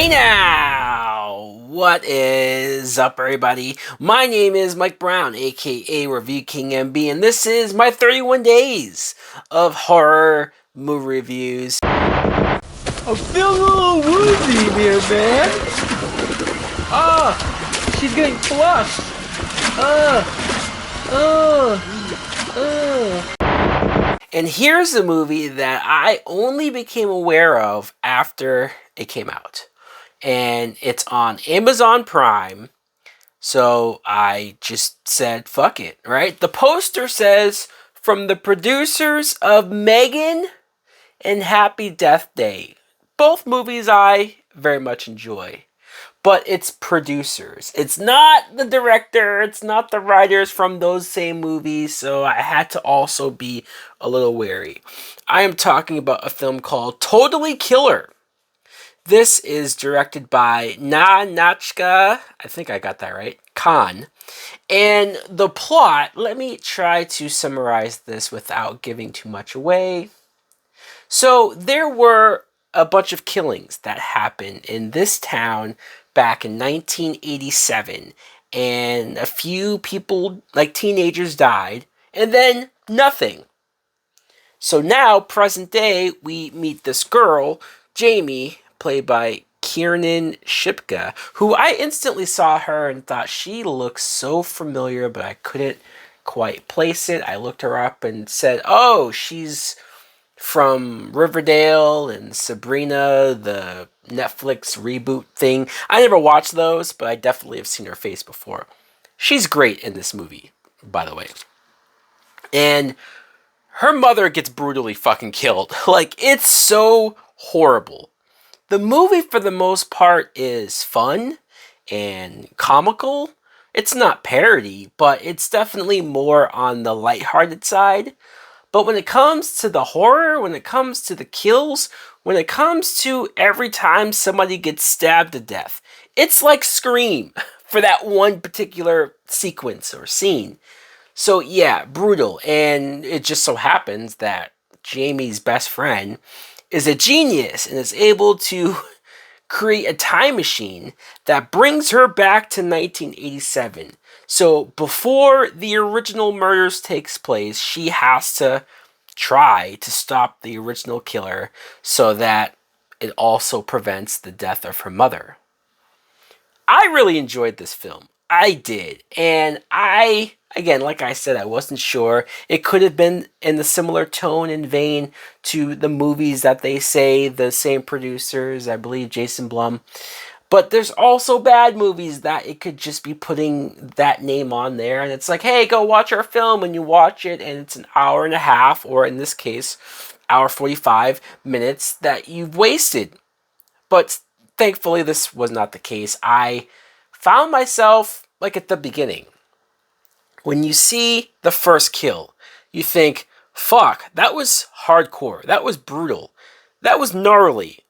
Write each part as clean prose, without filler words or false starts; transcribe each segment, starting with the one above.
Hey now! What is up, everybody? My name is Mike Brown, aka Review King MB, and this is my 31 days of horror movie reviews. I'm feeling a little woozy here, man. She's getting flushed. And here's a movie that I only became aware of after it came out. And it's on Amazon Prime. So I just said, fuck it, right? The poster says, from the producers of Megan and Happy Death Day. Both movies I very much enjoy. But it's producers. It's not the director. It's not the writers from those same movies. So I had to also be a little wary. I am talking about a film called Totally Killer. This is directed by Nahnatchka, I think I got that right, Khan. And the plot, let me try to summarize this without giving too much away. So there were a bunch of killings that happened in this town back in 1987. And a few people, like teenagers, died. And then nothing. So now, present day, we meet this girl, Jamie, played by Kiernan Shipka, who I instantly saw her and thought she looks so familiar, but I couldn't quite place it. I looked her up and said, oh, she's from Riverdale and Sabrina, the Netflix reboot thing. I never watched those, but I definitely have seen her face before. She's great in this movie, by the way. And her mother gets brutally fucking killed. Like, it's so horrible. The movie, for the most part, is fun and comical. It's not parody, but it's definitely more on the lighthearted side. But when it comes to the horror, when it comes to the kills, when it comes to every time somebody gets stabbed to death, it's like Scream for that one particular sequence or scene. So yeah, brutal. And it just so happens that Jamie's best friend is a genius and is able to create a time machine that brings her back to 1987. So before the original murders takes place, she has to try to stop the original killer so that it also prevents the death of her mother. I really enjoyed this film. I did. And again, like I said, I wasn't sure. It could have been in the similar tone and vein to the movies that they say, the same producers, I believe Jason Blum. But there's also bad movies that it could just be putting that name on there. And it's like, hey, go watch our film. And you watch it and it's an hour and a half, or in this case, hour 45 minutes that you've wasted. But thankfully, this was not the case. I found myself, like at the beginning, when you see the first kill, you think, fuck, that was hardcore. That was brutal. That was gnarly.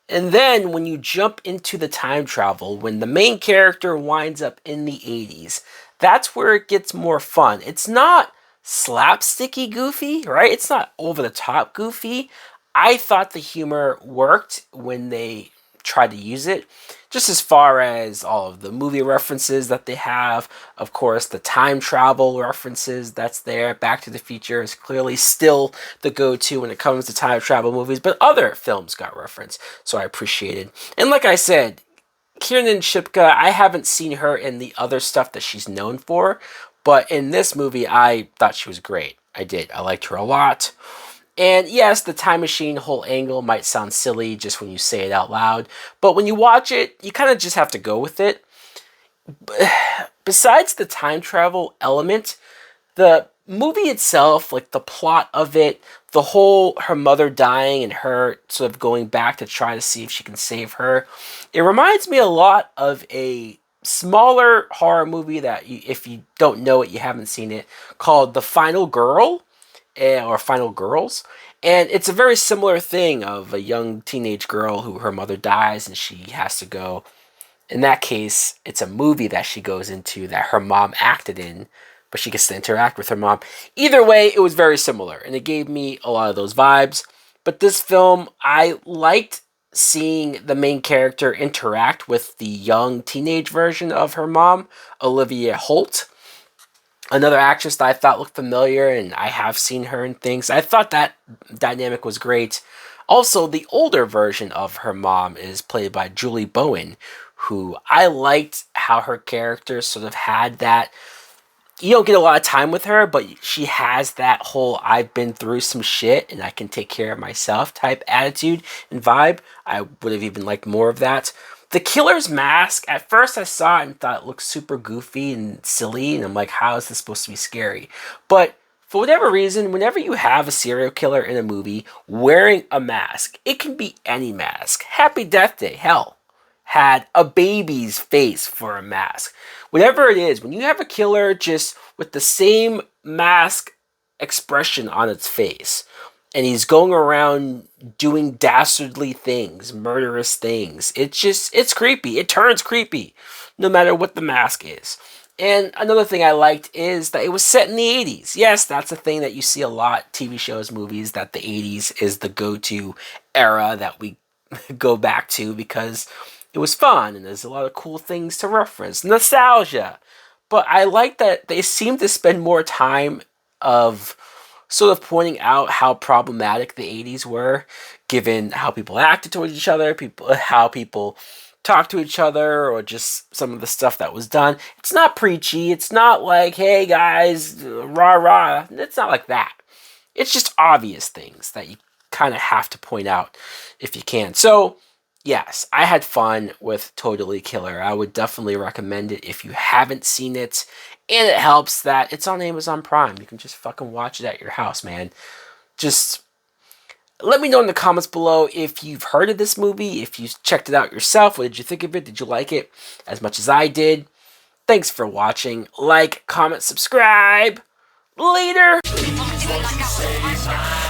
And then when you jump into the time travel, when the main character winds up in the 80s, that's where it gets more fun. It's not slapsticky goofy, right? It's not over the top goofy. I thought the humor worked when they tried to use it. Just as far as all of the movie references that they have, of course, the time travel references that's there. Back to the Future is clearly still the go-to when it comes to time travel movies, but other films got referenced, so I appreciate it. And like I said, Kiernan Shipka, I haven't seen her in the other stuff that she's known for, but in this movie, I thought she was great. I did. I liked her a lot. And yes, the time machine whole angle might sound silly just when you say it out loud, but when you watch it, you kind of just have to go with it. Besides the time travel element, the movie itself, like the plot of it, the whole her mother dying and her sort of going back to try to see if she can save her, it reminds me a lot of a smaller horror movie that if you don't know it, you haven't seen it, called The Final Girl. Or Final Girls. And it's a very similar thing of a young teenage girl who her mother dies and she has to go. In that case, it's a movie that she goes into that her mom acted in, but she gets to interact with her mom. Either way, it was very similar and it gave me a lot of those vibes. But this film, I liked seeing the main character interact with the young teenage version of her mom, Olivia Holt, another actress that I thought looked familiar, and I have seen her in things. I thought that dynamic was great. Also, the older version of her mom is played by Julie Bowen, who I liked how her character sort of had that. You don't get a lot of time with her, but she has that whole I've been through some shit and I can take care of myself type attitude and vibe. I would have even liked more of that. The killer's mask, at first I saw it and thought it looked super goofy and silly, and I'm like, how is this supposed to be scary? But for whatever reason, whenever you have a serial killer in a movie wearing a mask, it can be any mask. Happy Death Day, hell, had a baby's face for a mask. Whatever it is, when you have a killer just with the same mask expression on its face, and he's going around doing dastardly things, murderous things, it's creepy. It turns creepy, no matter what the mask is. And another thing I liked is that it was set in the 80s. Yes, that's a thing that you see a lot, TV shows, movies, that the 80s is the go-to era that we go back to because it was fun and there's a lot of cool things to reference. Nostalgia. But I like that they seem to spend more time of sort of pointing out how problematic the 80s were, given how people acted towards each other, how people talked to each other, or just some of the stuff that was done. It's not preachy. It's not like, hey guys, rah rah. It's not like that. It's just obvious things that you kind of have to point out if you can. So, yes, I had fun with Totally Killer. I would definitely recommend it if you haven't seen it. And it helps that it's on Amazon Prime. You can just fucking watch it at your house, man. Just let me know in the comments below if you've heard of this movie, if you checked it out yourself. What did you think of it? Did you like it as much as I did? Thanks for watching. Like, comment, subscribe. Later!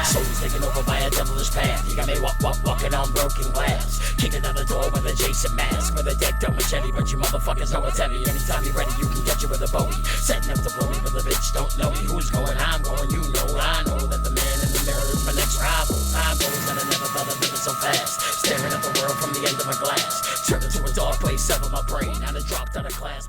Souls taken over by a devilish path. You got me walking on broken glass. Kicking down the door with a Jason mask. With a deck done machete, but you motherfuckers know it's heavy. Anytime you're ready, you can get you with a Bowie. Setting up to blow me, but the bitch don't know me. Who's going? I'm going. You know, I know that the man in the mirror is my next rival. Time goes and I never thought I'd live it so fast. Staring at the world from the end of my glass. Turned into a dark place, severed my brain. And I dropped out of class.